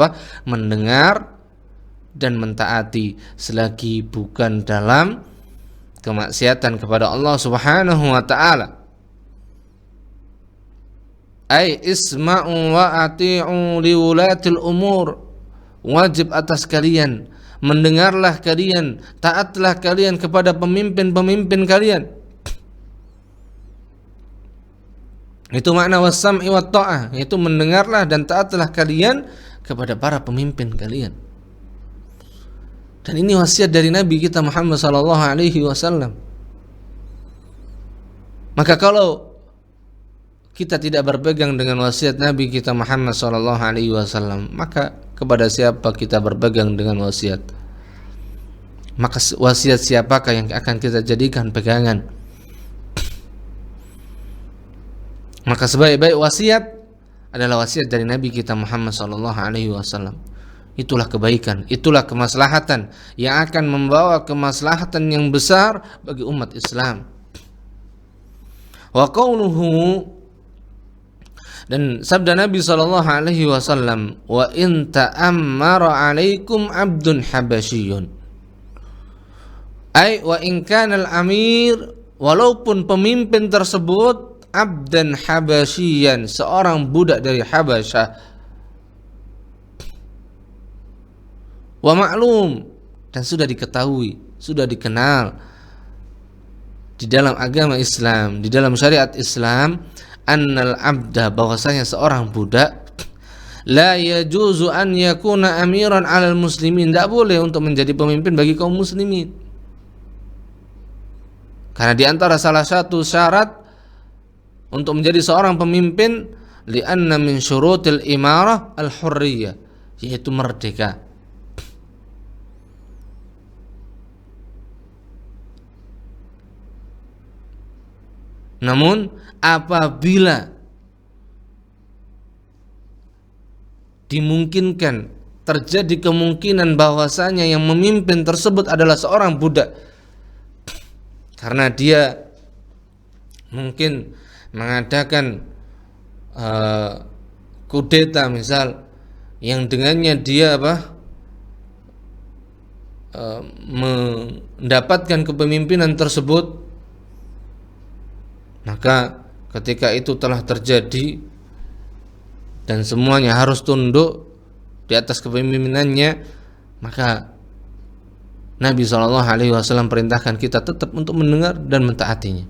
mendengar dan mentaati selagi bukan dalam kemaksiatan kepada Allah Subhanahu wa taala. Ai isma'u wa ati'u liwulatil umur, wajib atas kalian, mendengarlah kalian, taatlah kalian kepada pemimpin-pemimpin kalian. Itu makna was-sam'i wat ta'ah, yaitu mendengarlah dan taatlah kalian kepada para pemimpin kalian. Dan ini wasiat dari Nabi kita Muhammad sallallahu alaihi wasallam. Maka kalau kita tidak berpegang dengan wasiat Nabi kita Muhammad sallallahu alaihi wasallam, maka kepada siapa kita berpegang dengan wasiat? Maka wasiat siapakah yang akan kita jadikan pegangan? Maka sebaik-baik wasiat adalah wasiat dari Nabi kita Muhammad sallallahu alaihi wasallam. Itulah kebaikan, itulah kemaslahatan yang akan membawa kemaslahatan yang besar bagi umat Islam. Wa qauluhu, dan sabda Nabi sallallahu alaihi wasallam, wa in ta'ammara 'alaikum 'abdun habasyiyun. Ai wa in kana al-amir, walaupun pemimpin tersebut abdan habasyian, seorang budak dari Habasyah. wa ma'lum, dan sudah diketahui, sudah dikenal di dalam agama Islam, di dalam syariat Islam, annal abda, bahwasanya seorang budak la yajuzu an yakuna amiran 'alal muslimin, tidak boleh untuk menjadi pemimpin bagi kaum muslimin. Karena di antara salah satu syarat untuk menjadi seorang pemimpin, li'anna min syurutil imarah al-hurriyah, yaitu merdeka. Namun apabila dimungkinkan, terjadi kemungkinan bahwasanya yang memimpin tersebut adalah seorang budak, karena dia mungkin mengadakan kudeta misal, yang dengannya dia mendapatkan kepemimpinan tersebut, maka ketika itu telah terjadi dan semuanya harus tunduk di atas kepemimpinannya, maka Nabi SAW perintahkan kita tetap untuk mendengar dan mentaatinya.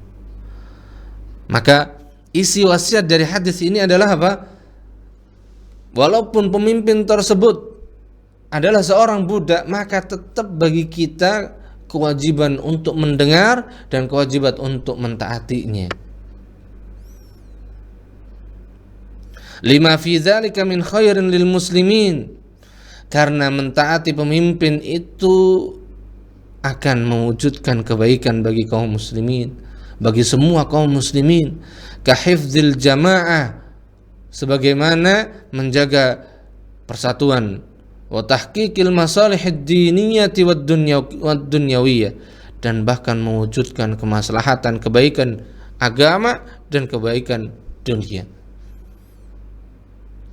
Maka isi wasiat dari hadis ini adalah apa? Walaupun pemimpin tersebut adalah seorang budak, maka tetap bagi kita kewajiban untuk mendengar dan kewajiban untuk mentaatinya. Lima fi dzalika min khairin lil muslimin, karena mentaati pemimpin itu akan mewujudkan kebaikan bagi kaum muslimin, bagi semua kaum muslimin. Kahifdzil jamaah, sebagaimana menjaga persatuan, wa tahqiqil masalihid diniyati wad dunyawiyah, dan bahkan mewujudkan kemaslahatan, kebaikan agama dan kebaikan dunia.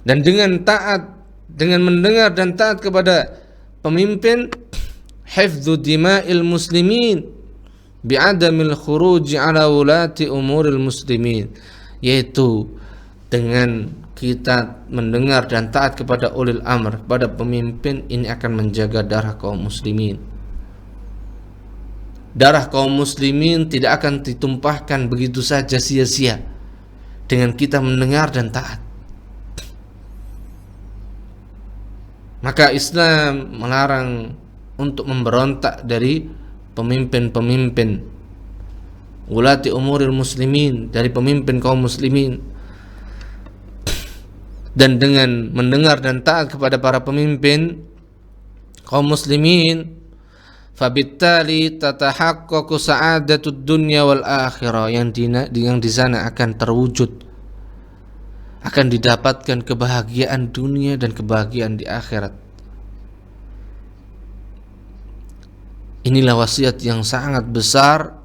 Dan dengan taat, dengan mendengar dan taat kepada pemimpin, hifdzu dima'il muslimin bi'adamil khuruj ala wulati umuril muslimin, yaitu dengan kita mendengar dan taat kepada ulil amr, kepada pemimpin, ini akan menjaga darah kaum muslimin. Darah kaum muslimin tidak akan ditumpahkan begitu saja sia-sia dengan kita mendengar dan taat. Maka Islam melarang untuk memberontak dari pemimpin-pemimpin ulati umuril muslimin, dari pemimpin kaum muslimin. Dan dengan mendengar dan taat kepada para pemimpin kaum muslimin, fabittali tatahaqqaqu sa'adatud dunya wal akhirah, yang di sana akan terwujud, akan didapatkan kebahagiaan dunia dan kebahagiaan di akhirat. Inilah wasiat yang sangat besar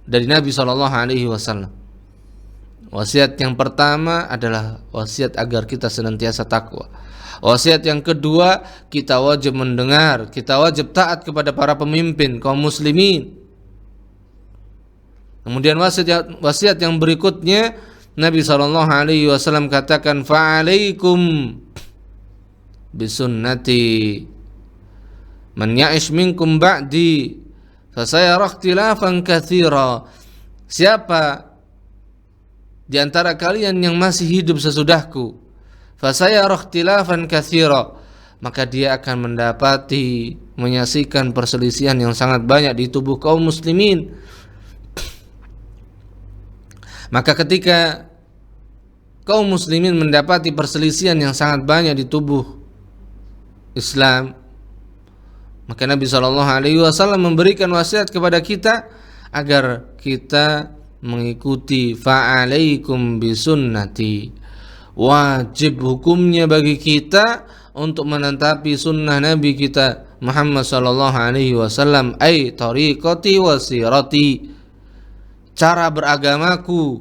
dari Nabi SAW. Wasiat yang pertama adalah wasiat agar kita senantiasa takwa. Wasiat yang kedua, kita wajib mendengar, kita wajib taat kepada para pemimpin kaum muslimin. Kemudian wasiat yang berikutnya, Nabi SAW katakan, fa'alaikum bisunnati man ya'ish minkum ba'di fasayara ikhtilafan katsira. Siapa di antara kalian yang masih hidup sesudahku, fasayara ikhtilafan katsira, maka dia akan mendapati, menyaksikan perselisihan yang sangat banyak di tubuh kaum muslimin. Maka ketika kaum muslimin mendapati perselisihan yang sangat banyak di tubuh Islam, maka Nabi SAW memberikan wasiat kepada kita agar kita mengikuti fa'alaikum bisunnati. Wajib hukumnya bagi kita untuk menetapi sunnah Nabi kita Muhammad SAW, ay tariqati wa sirati, cara beragamaku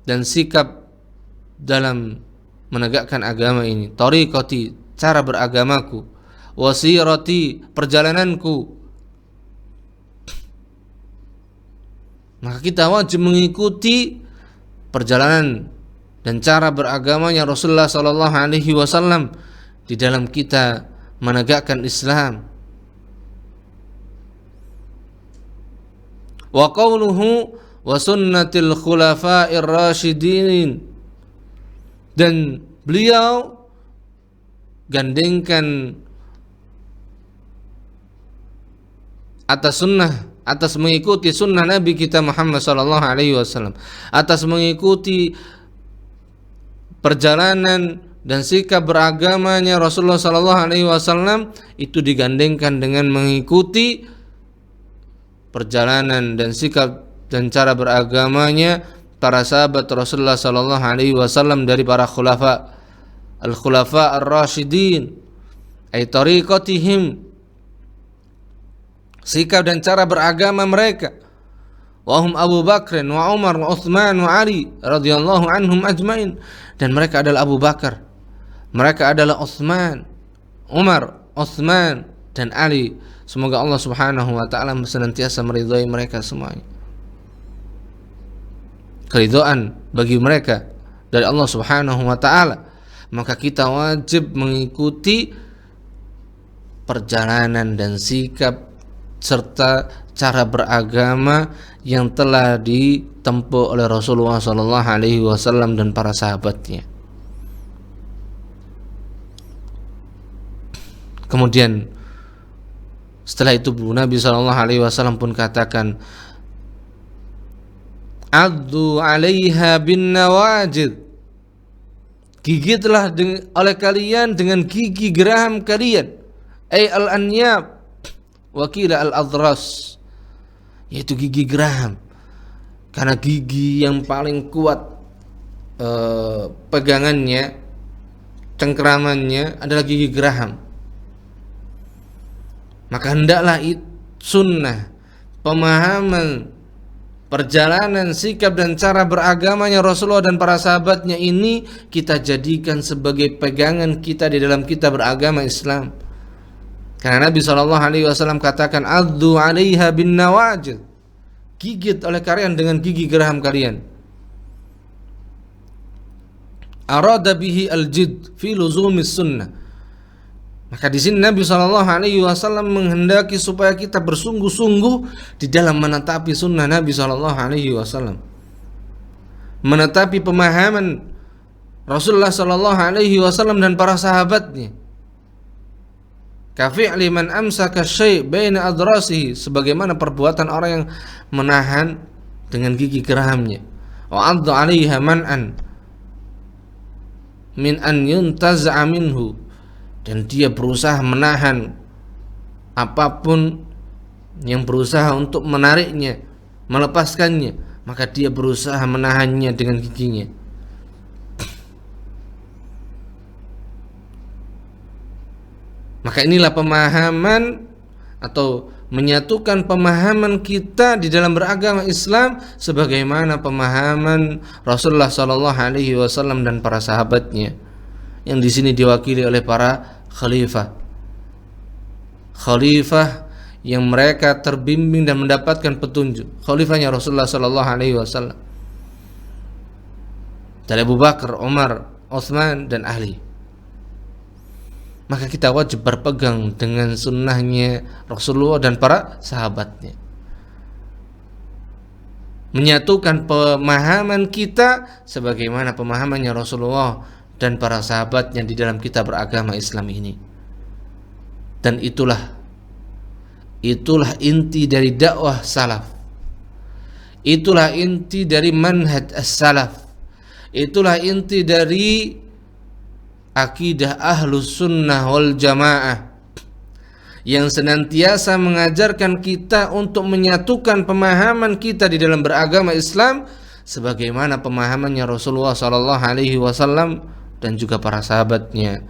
dan sikap dalam menegakkan agama ini. Tariqati, cara beragamaku, wasirati, perjalananku. Maka kita wajib mengikuti perjalanan dan cara beragamanya Rasulullah sallallahu alaihi wasallam di dalam kita menegakkan Islam. Wa qawluhu wa sunnatil khulafa'ir rasyidin, dan beliau gandengkan atas sunnah, atas mengikuti sunnah Nabi kita Muhammad sallallahu alaihi wasallam, atas mengikuti perjalanan dan sikap beragamanya Rasulullah sallallahu alaihi wasallam, itu digandengkan dengan mengikuti perjalanan dan sikap dan cara beragamanya para sahabat Rasulullah sallallahu alaihi wasallam dari para al-khulafa ar-rasyidin, ay tariqatihim, sikap dan cara beragama mereka. Wahum Abu Bakr wa Umar wa Uthman wa Ali radhiyallahu anhum ajmain, dan mereka adalah Abu Bakar, mereka adalah Uthman, Umar, Uthman dan Ali. Semoga Allah Subhanahu wa taala senantiasa meridhai mereka semuanya. Keridhaan bagi mereka dari Allah Subhanahu wa taala, maka kita wajib mengikuti perjalanan dan sikap serta cara beragama yang telah ditempuh oleh Rasulullah sallallahu alaihi wasallam dan para sahabatnya. Kemudian setelah itu Nabi sallallahu alaihi wasallam pun katakan, addu 'alaiha bin nawajid, gigitlah oleh kalian dengan gigi geraham kalian, ay al-anyab wakila al-adras, yaitu gigi geraham, karena gigi yang paling kuat pegangannya, cengkeramannya adalah gigi geraham. Maka hendaklah sunnah, pemahaman, perjalanan, sikap dan cara beragamanya Rasulullah dan para sahabatnya ini kita jadikan sebagai pegangan kita di dalam kita beragama Islam. Karena Nabi SAW katakan, addu 'alaiha bin nawajid, gigit oleh kalian dengan gigi geraham kalian. Arada bihi al-jid fi luzumis sunnah. Maka di sini Nabi SAW menghendaki supaya kita bersungguh-sungguh di dalam menetapi sunnah Nabi SAW, menetapi pemahaman Rasulullah SAW dan para sahabatnya. Kafi'li man amsaka syai' baina adrasihi, sebagaimana perbuatan orang yang menahan dengan gigi gerahamnya. Wa 'addu 'alaiha man'an min an yuntaza'a minhu, dan dia berusaha menahan apapun yang berusaha untuk menariknya, melepaskannya, maka dia berusaha menahannya dengan giginya. Maka inilah pemahaman atau menyatukan pemahaman kita di dalam beragama Islam sebagaimana pemahaman Rasulullah SAW dan para sahabatnya, yang di sini diwakili oleh para khalifah yang mereka terbimbing dan mendapatkan petunjuk. Khalifahnya Rasulullah SAW dari Abu Bakar, Umar, Uthman dan Ali. Maka kita wajib berpegang dengan sunnahnya Rasulullah dan para sahabatnya, menyatukan pemahaman kita sebagaimana pemahamannya Rasulullah dan para sahabatnya di dalam kita beragama Islam ini. Dan itulah inti dari dakwah salaf, itulah inti dari manhaj as-salaf, itulah inti dari akidah ahlus sunnah wal jamaah yang senantiasa mengajarkan kita untuk menyatukan pemahaman kita di dalam beragama Islam sebagaimana pemahamannya Rasulullah SAW dan juga para sahabatnya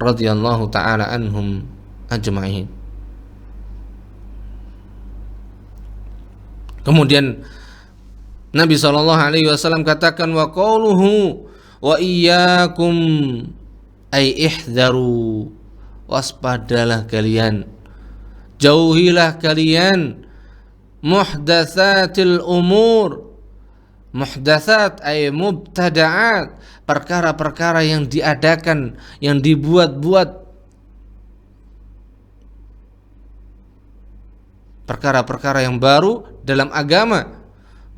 radhiyallahu ta'ala anhum ajma'in. Kemudian Nabi SAW katakan, wa qauluhu wa iyyakum, ay ihdaru, waspadalah kalian, jauhilah kalian muhdatsatil umur, Muhdatsat ay mubtada'at, perkara-perkara yang diadakan, yang dibuat-buat, perkara-perkara yang baru dalam agama.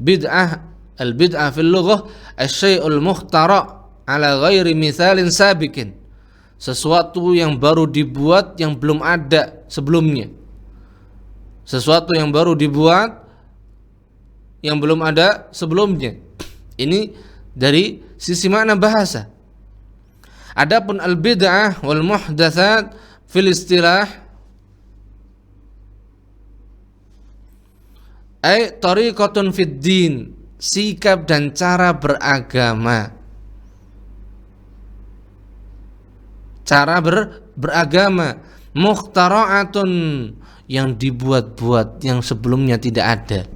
Bid'ah, al-bid'ah fil lughah asy-syai'ul mukhtara' ala ghairi mithalin sabiqin, sesuatu yang baru dibuat yang belum ada sebelumnya. Sesuatu yang baru dibuat yang belum ada sebelumnya. Ini dari sisi makna bahasa. Adapun al-bid'ah wal muhdatsat fil istilah ay tariqatun fid din, sikap dan cara beragama. Cara beragama, mukhtara'atun, yang dibuat-buat, yang sebelumnya tidak ada,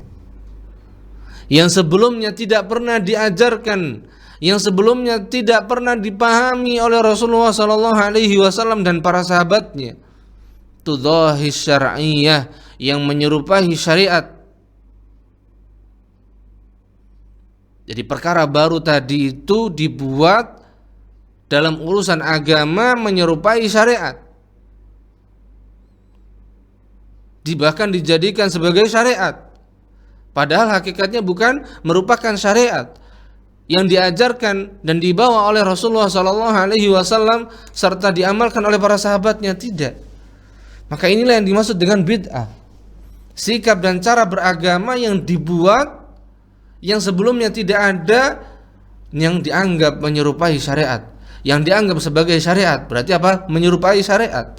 yang sebelumnya tidak pernah diajarkan, yang sebelumnya tidak pernah dipahami oleh Rasulullah SAW dan para sahabatnya. Tudhahi syar'iyyah, yang menyerupai syariat. Jadi perkara baru tadi itu dibuat dalam urusan agama menyerupai syariat, bahkan dijadikan sebagai syariat, padahal hakikatnya bukan merupakan syariat yang diajarkan dan dibawa oleh Rasulullah SAW serta diamalkan oleh para sahabatnya, tidak. Maka inilah yang dimaksud dengan bid'ah, sikap dan cara beragama yang dibuat yang sebelumnya tidak ada, yang dianggap menyerupai syariat, yang dianggap sebagai syariat. Berarti apa? Menyerupai syariat,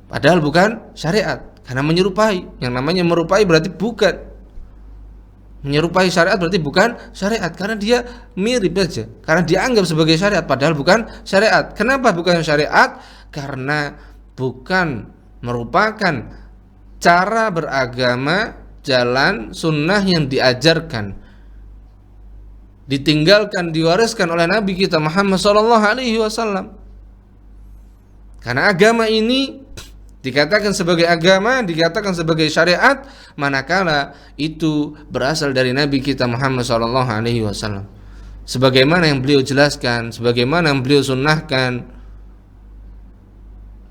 padahal bukan syariat. Karena menyerupai, yang namanya merupai berarti bukan. Menyerupai syariat berarti bukan syariat, karena dia mirip saja, karena dianggap sebagai syariat padahal bukan syariat. Kenapa bukan syariat? Karena bukan merupakan cara beragama, jalan sunnah yang diajarkan, ditinggalkan, diwariskan oleh Nabi kita Muhammad SAW. Karena agama ini dikatakan sebagai agama, dikatakan sebagai syariat, manakala itu berasal dari Nabi kita Muhammad SAW, sebagaimana yang beliau jelaskan, sebagaimana yang beliau sunnahkan,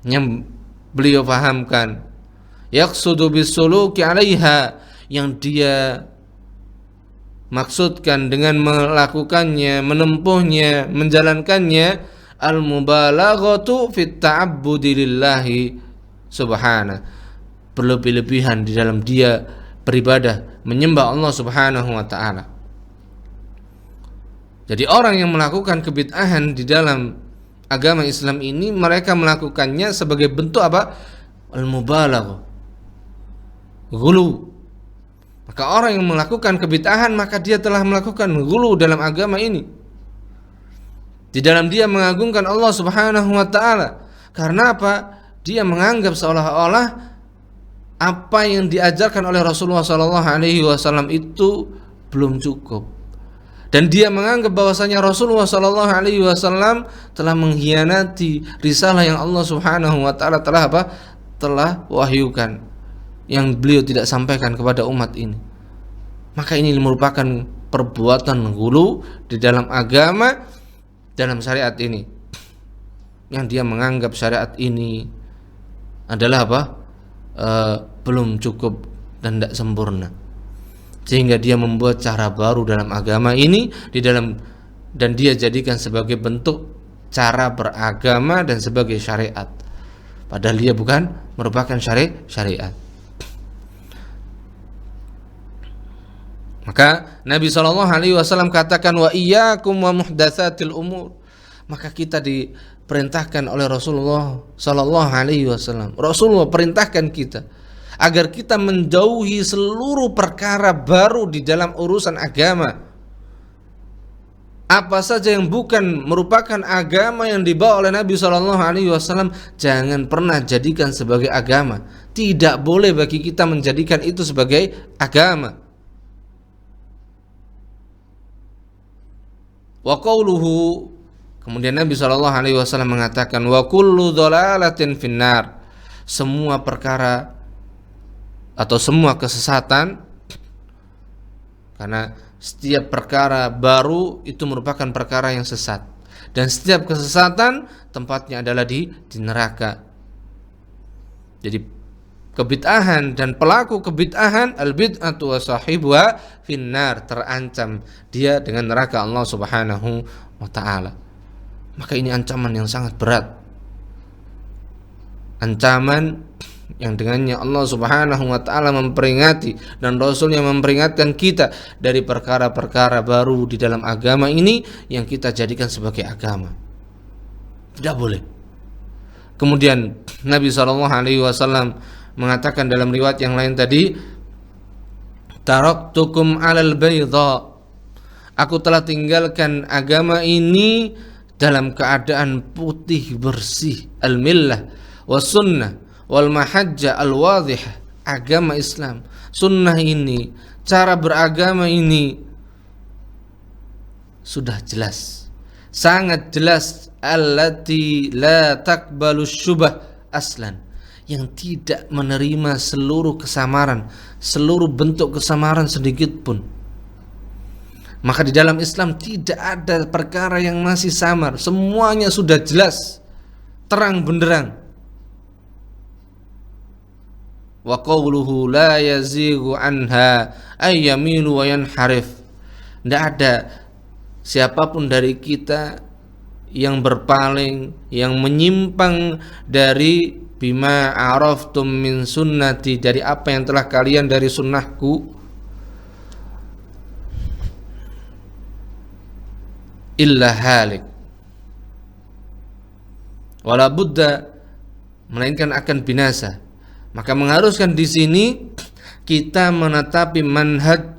yang beliau fahamkan. Yaqsudu bisuluki 'alaiha, yang dia maksudkan dengan melakukannya, menempuhnya, menjalankannya, al-mubalaghatu fit ta'abbudi lillahi subhanahu, berlebih-lebihan di dalam dia beribadah, menyembah Allah Subhanahu wa taala. Jadi orang yang melakukan kebid'ahan di dalam agama Islam ini, mereka melakukannya sebagai bentuk apa? Al-mubalaghah, ghulu. Maka orang yang melakukan kebid'ahan, maka dia telah melakukan ghulu dalam agama ini. Di dalam dia mengagungkan Allah Subhanahu wa taala. Karena apa? Dia menganggap seolah-olah apa yang diajarkan oleh Rasulullah SAW itu belum cukup. Dan dia menganggap bahwasanya Rasulullah SAW telah mengkhianati risalah yang Allah Subhanahu wa taala telah wahyukan, yang beliau tidak sampaikan kepada umat ini. Maka ini merupakan perbuatan ghulu di dalam agama, dalam syariat ini, yang dia menganggap syariat ini adalah apa? Belum cukup dan tidak sempurna, sehingga dia membuat cara baru dalam agama ini dan dia jadikan sebagai bentuk cara beragama dan sebagai syariat, padahal dia bukan merupakan syariat. Maka Nabi SAW katakan, wa iyyakum wa muhdatsatil umur. Maka kita diperintahkan oleh Rasulullah SAW. Rasulullah perintahkan kita agar kita menjauhi seluruh perkara baru di dalam urusan agama. Apa saja yang bukan merupakan agama yang dibawa oleh Nabi SAW, jangan pernah jadikan sebagai agama. Tidak boleh bagi kita menjadikan itu sebagai agama. Wa qauluhu, kemudian Nabi SAW mengatakan, wa kullu dhalalatin finnar, semua perkara atau semua kesesatan, karena setiap perkara baru itu merupakan perkara yang sesat, dan setiap kesesatan tempatnya adalah di neraka. Jadi kebid'ahan dan pelaku kebid'ahan, al-bid'atu wa sahibuha finnar, terancam dia dengan neraka Allah Subhanahu wa taala. Maka ini ancaman yang sangat berat. Ancaman yang dengannya Allah Subhanahu wa taala memperingati dan Rasulnya memperingatkan kita dari perkara-perkara baru di dalam agama ini yang kita jadikan sebagai agama. Tidak boleh. Kemudian Nabi SAW mengatakan dalam riwayat yang lain tadi, taraktukum 'alal bayda, aku telah tinggalkan agama ini dalam keadaan putih bersih, al-millah was sunnah wal mahajjah al-wadhihah, agama Islam, sunnah ini, cara beragama ini sudah jelas, sangat jelas, allati la taqbalu syubah aslan, yang tidak menerima seluruh kesamaran, seluruh bentuk kesamaran sedikit pun. Maka di dalam Islam tidak ada perkara yang masih samar, semuanya sudah jelas, terang benderang. Wa qawluhu la yazighu anha ay yamilu wa yanharif. Tidak ada siapapun dari kita yang berpaling, yang menyimpang dari bima araftum min sunnati, dari apa yang telah kalian dari sunnahku, illa halik, wala budda, melainkan akan binasa. Maka mengharuskan di sini kita menetapi manhaj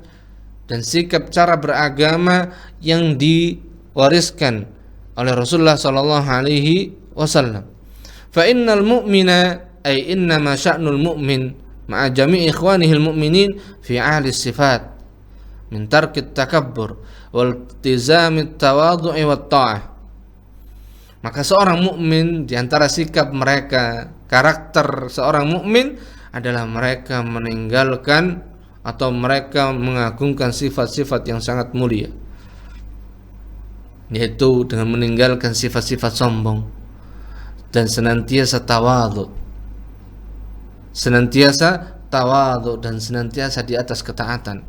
dan sikap cara beragama yang diwariskan oleh Rasulullah sallallahu alaihi wasallam. Fa innal mu'mina ay inna ma sya'nul mu'min ma'a jami'i ikhwanihil mu'minin fi ahli sifat min tarkit takabbur wal iltizamit tawadhu'i wat ta'ah. Maka seorang mukmin di antara sikap mereka, karakter seorang mukmin adalah mereka meninggalkan atau mereka mengagungkan sifat-sifat yang sangat mulia, yaitu dengan meninggalkan sifat-sifat sombong dan senantiasa tawadhu, dan senantiasa di atas ketaatan.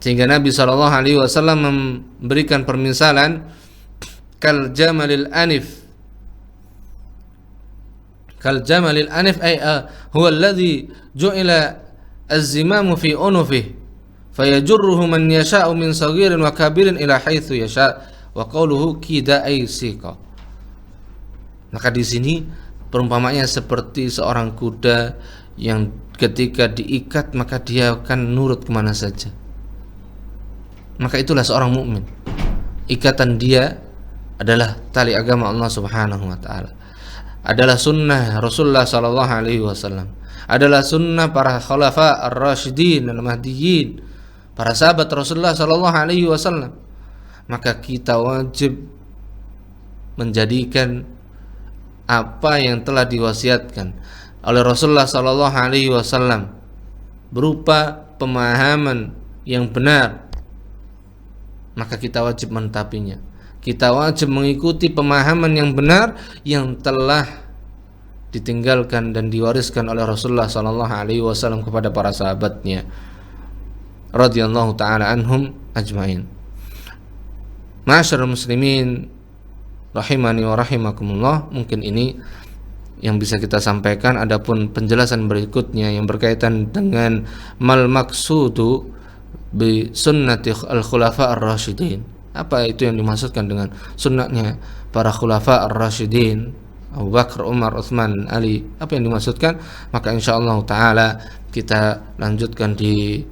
Sehingga Nabi SAW memberikan permisalan kal jamalil anif ay huwa alladhi ju'ila az-zimamu fi unufihi fayajurruhu man yasha'u min saghirin wa kabirin ila haitsu yasha' wa qawluhu kida ay siqa. Maka di sini perumpamaannya seperti seorang kuda yang ketika diikat maka dia akan nurut kemana saja. Maka itulah seorang mukmin. Ikatan dia adalah tali agama Allah Subhanahu wa taala, adalah sunnah Rasulullah sallallahu alaihi wasallam, adalah sunnah para khulafa ar-rasyidin dan mahdiyyin, para sahabat Rasulullah sallallahu alaihi wasallam. Maka kita wajib menjadikan apa yang telah diwasiatkan oleh Rasulullah sallallahu alaihi wasallam berupa pemahaman yang benar, maka kita wajib menetapinya. Kita wajib mengikuti pemahaman yang benar yang telah ditinggalkan dan diwariskan oleh Rasulullah sallallahu alaihi wasallam kepada para sahabatnya radhiyallahu taala anhum ajmain. Ma'asyiral muslimin rahimani wa rahimakumullah, mungkin ini yang bisa kita sampaikan. Adapun penjelasan berikutnya yang berkaitan dengan mal maksudu bi sunnati al-khulafa ar-rasyidin, apa itu yang dimaksudkan dengan sunnahnya para khulafa ar-rasyidin Abu Bakar, Umar, Utsman, Ali, apa yang dimaksudkan? Maka insyaallah taala kita lanjutkan di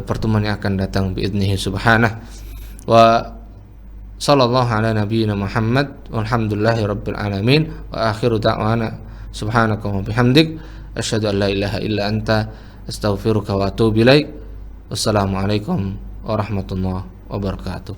pertemuan yang akan datang biidznillah subhanahu wa sallallahu ala nabiyyina Muhammad walhamdulillahi rabbil alamin wa akhiru da'wana subhanaka wa bihamdik asyhadu an la ilaha illa anta astaghfiruka wa atubu ilaik. Wassalamualaikum warahmatullahi wabarakatuh.